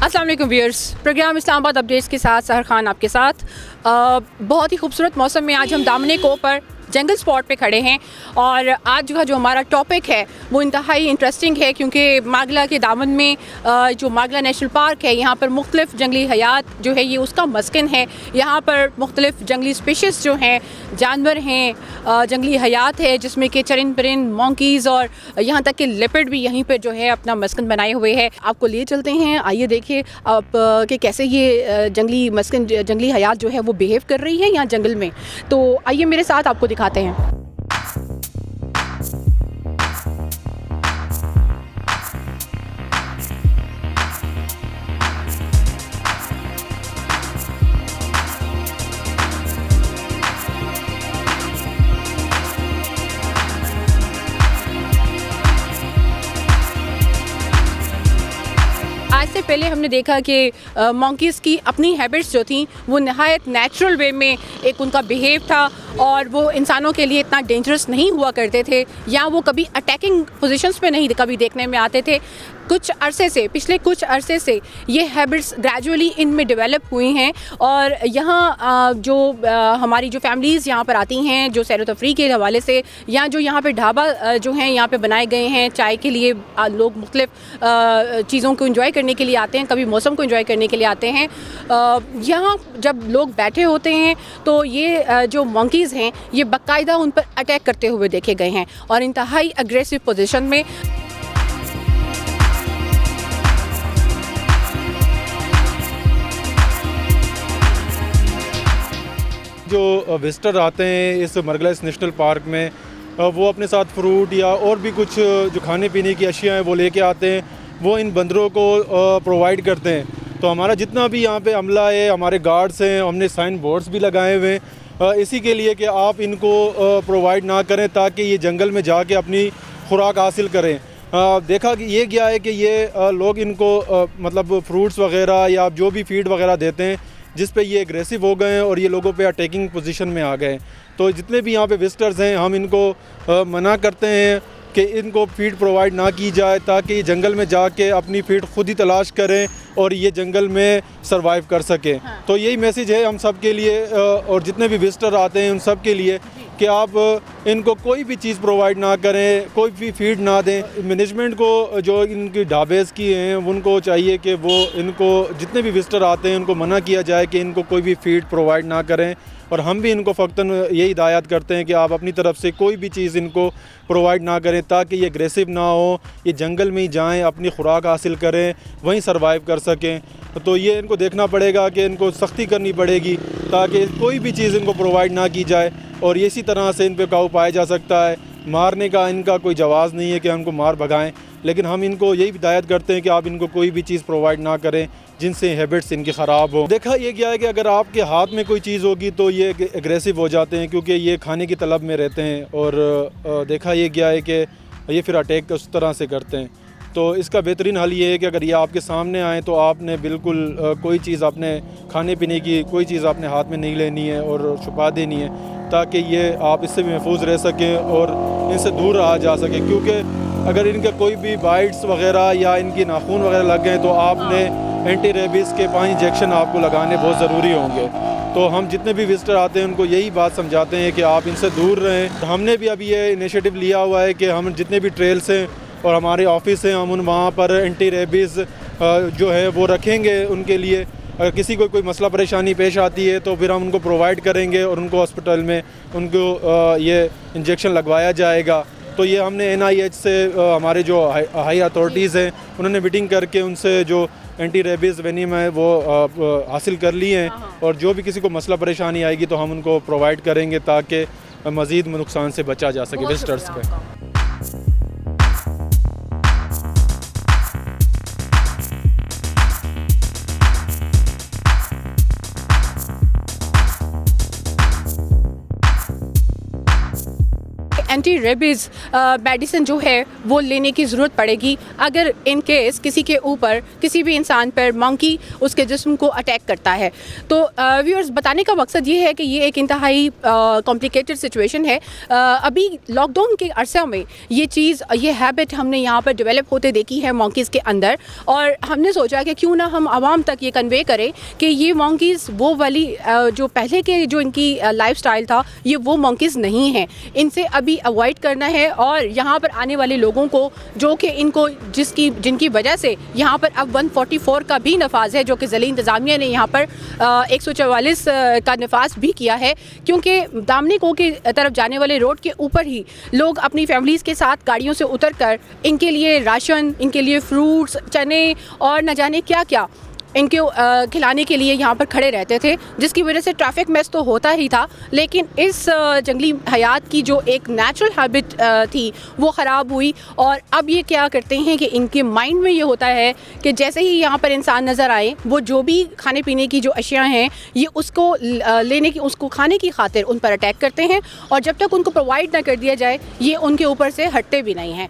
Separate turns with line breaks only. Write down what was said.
अस्सलाम वालेकुम viewers, programme Islamabad updates के साथ सहर खान आपके साथ। बहुत ही खूबसूरत मौसम में आज हम दामने को पर जंगल स्पॉट पे खड़े हैं और आज का जो हमारा टॉपिक है वो इंतहाई इंटरेस्टिंग है क्योंकि मागला के दामन में जो मागला नेशनल पार्क है यहाँ पर मुख्तलिफ जंगली हयात जो है ये उसका मस्कन है। यहाँ पर मुख्तलिफ जंगली स्पीशीज़ जो हैं, जानवर हैं, जंगली हयात है जिसमें कि चरिंद परिंद, मॉन्कीज़ और यहाँ तक कि लेपर्ड भी यहीं पर जो है अपना मस्कन बनाए हुए है। आपको लिए चलते हैं, आइए देखिए आप कि कैसे ये जंगली मस्कन, जंगली हयात जो है वो बिहेव कर रही है यहाँ जंगल में। तो आइए मेरे साथ आपको दिखाते हैं। आज से पहले हमने देखा कि मॉन्कीज़ की अपनी हैबिट्स जो थी वो नहायत नेचुरल वे में एक उनका बिहेव था और वो इंसानों के लिए इतना डेंजरस नहीं हुआ करते थे या वो कभी अटैकिंग पोजीशंस पे नहीं कभी देखने में आते थे। कुछ अरसे से, पिछले कुछ अरसे से ये हैबिट्स ग्रेजुअली इनमें डेवलप हुई हैं और यहाँ जो हमारी जो फैमिलीज़ यहाँ पर आती हैं जो सैर व तफरीह के हवाले से, या जो यहाँ पे ढाबा जो हैं यहाँ पे बनाए गए हैं चाय के लिए, लोग मुख्तलिफ चीज़ों को एंजॉय करने के लिए आते हैं, कभी मौसम को एंजॉय करने के लिए आते हैं। यहाँ जब लोग बैठे होते हैं तो ये जो मॉन्कीज़ हैं ये बाकायदा उन पर अटैक करते हुए देखे गए हैं और इंतहाई अग्रेसिव पोजीशन में।
जो विजिटर आते हैं इस मरगलास नेशनल पार्क में वो अपने साथ फ्रूट या और भी कुछ जो खाने पीने की अशिया हैं वो लेके आते हैं, वो इन बंदरों को प्रोवाइड करते हैं। तो हमारा जितना भी यहाँ पे अमला है, हमारे गार्ड्स हैं, हमने साइन बोर्ड्स भी लगाए हुए हैं इसी के लिए कि आप इनको प्रोवाइड ना करें ताकि ये जंगल में जाके अपनी खुराक हासिल करें। देखा कि ये क्या है कि ये लोग इनको मतलब फ्रूट्स वगैरह या जो भी फीड वगैरह देते हैं जिस पे ये एग्रेसिव हो गए हैं और ये लोगों पे अटैकिंग पोजीशन में आ गए। तो जितने भी यहाँ पे विजिटर्स हैं हम इनको मना करते हैं कि इनको फीड प्रोवाइड ना की जाए ताकि ये जंगल में जाके अपनी फीड खुद ही तलाश करें और ये जंगल में सरवाइव कर सकें। हाँ। तो यही मैसेज है हम सब के लिए और जितने भी विजिटर आते हैं उन सब के लिए कि आप इनको कोई भी चीज़ प्रोवाइड ना करें, कोई भी फीड ना दें। मैनेजमेंट को जो इनकी ढाबेज़ की हैं उनको चाहिए कि वो इनको जितने भी विजिटर आते हैं उनको मना किया जाए कि इनको कोई भी फीड प्रोवाइड ना करें। और हम भी इनको फ़क्तन यही हिदायत करते हैं कि आप अपनी तरफ से कोई भी चीज़ इनको प्रोवाइड ना करें ताकि ये एग्रेसिव ना हो, ये जंगल में ही जाएँ, अपनी खुराक हासिल करें, वहीं सरवाइव कर सकें। तो ये इनको देखना पड़ेगा कि इनको सख्ती करनी पड़ेगी ताकि कोई भी चीज़ इनको प्रोवाइड ना की जाए और इसी तरह से इन पे काबू पाया जा सकता है। मारने का इनका कोई जवाज़ नहीं है कि हमको मार भगाएं, लेकिन हम इनको यही हिदायत करते हैं कि आप इनको कोई भी चीज़ प्रोवाइड ना करें जिनसे हैबिट्स इनकी ख़राब हो। देखा ये क्या है कि अगर आपके हाथ में कोई चीज़ होगी तो ये एग्रेसिव हो जाते हैं क्योंकि ये खाने की तलब में रहते हैं और देखा ये क्या है कि ये फिर अटैक उस तरह से करते हैं। तो इसका बेहतरीन हल ये है कि अगर ये आपके सामने आए तो आपने बिल्कुल कोई चीज़ आपने खाने पीने की कोई चीज़ आपने हाथ में नहीं लेनी है और छुपा देनी है ताकि ये आप इससे भी महफूज रह सकें और इनसे दूर रहा जा सके। क्योंकि अगर इनके कोई भी बाइट्स वगैरह या इनकी नाखून वगैरह लग गए तो आपने एंटी रेबीज़ के 5 इंजेक्शन आपको लगाने बहुत ज़रूरी होंगे। तो हम जितने भी विजिटर आते हैं उनको यही बात समझाते हैं कि आप इनसे दूर रहें। हमने भी अभी ये इनिशिएटिव लिया हुआ है कि हम जितने भी ट्रेल्स हैं और हमारे ऑफिस हैं हम उन वहाँ पर एंटी रेबीज़ जो है वो रखेंगे उनके लिए। अगर किसी को कोई मसला परेशानी पेश आती है तो फिर हम उनको प्रोवाइड करेंगे और उनको हॉस्पिटल में उनको ये इंजेक्शन लगवाया जाएगा। तो ये हमने NIH से हमारे जो हाई अथॉरिटीज़ हैं उन्होंने मीटिंग करके उनसे जो एंटी रेबीज़ वेनिम है वो हासिल कर ली हैं और जो भी किसी को मसला परेशानी आएगी तो हम उनको प्रोवाइड करेंगे ताकि मज़ीद नुकसान से बचा जा सके विजिटर्स पे।
एंटी रेबीज़ मेडिसिन जो है वो लेने की ज़रूरत पड़ेगी अगर इन केस किसी के ऊपर किसी भी इंसान पर मंकी उसके जिस्म को अटैक करता है। तो व्यूअर्स, बताने का मकसद ये है कि ये एक इंतहाई कॉम्प्लिकेटेड सिचुएशन है। अभी लॉकडाउन के अरसे में ये हैबिट हमने यहाँ पर डेवलप होते देखी है मंकीज़ के अंदर, और हमने सोचा कि क्यों ना हम आवाम तक ये कन्वे करें कि ये मंकीज़ वो वाली जो पहले के जो इनकी लाइफस्टाइल था, ये वो मंकीज़ नहीं हैं, इनसे अभी अवॉइड करना है। और यहाँ पर आने वाले लोगों को जो कि इनको जिनकी वजह से यहाँ पर अब 144 का भी नफाज है, जो कि ज़िला इंतज़ामिया ने यहाँ पर 144 का नफाज भी किया है, क्योंकि दामनी को की तरफ जाने वाले रोड के ऊपर ही लोग अपनी फैमिलीज़ के साथ गाड़ियों से उतर कर इनके लिए राशन, इनके लिए फ्रूट्स, चने और न जाने क्या क्या इनके खिलाने के लिए यहाँ पर खड़े रहते थे, जिसकी वजह से ट्रैफिक मेस तो होता ही था, लेकिन इस जंगली हयात की जो एक नेचुरल हैबिट थी वो ख़राब हुई। और अब ये क्या करते हैं कि इनके माइंड में ये होता है कि जैसे ही यहाँ पर इंसान नज़र आए, वो जो भी खाने पीने की जो अशिया हैं ये उसको खाने की खातिर उन पर अटैक करते हैं, और जब तक उनको प्रोवाइड ना कर दिया जाए ये उनके ऊपर से हटते भी नहीं हैं।